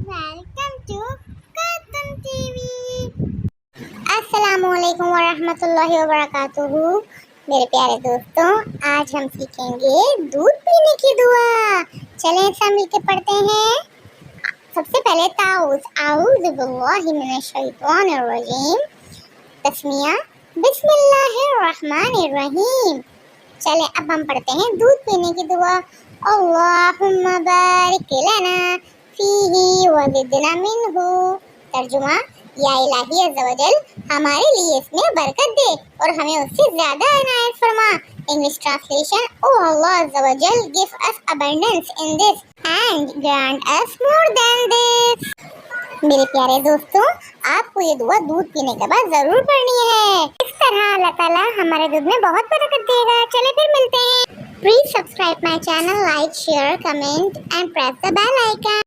Welcome to Cartoon TV. अस्सलामुअलैकुम वरहमतुल्लाहि वबरकातुहू। मेरे प्यारे दोस्तों, आज हम सीखेंगे दूध पीने की दुआ। चलें सब मिलके पढ़ते हैं। सबसे पहले ताऊज़ आऊज़ु बिल्लाहि मिनश शैतानिर रजीम। तस्मिया बिस्मिल्लाहिर्रहमानिर्रहीम। चले अब हम पढ़ते हैं दूध पीने की दुआ। अल्लाहुम्मा बारिक लना फीही वज़िदना मिन्हु। तर्जुमा, या इलाही अज़्ज़ा वजल हमारे लिए इसमें बरकत दे और हमें उससे ज्यादा इनायत फरमा। इंग्लिश ट्रांसलेशन, ओ अल्लाह अज़्ज़ा वजल give us abundance in this and grant us more than this. मेरे प्यारे दोस्तों, आपको ये दुआ दूध पीने के बाद जरूर पढ़नी है। इस तरह अल्लाह ताला हमारे दूध में बहुत बरकत देगा। चले फिर मिलते हैं। Please subscribe my channel, like, share, comment and press the bell icon.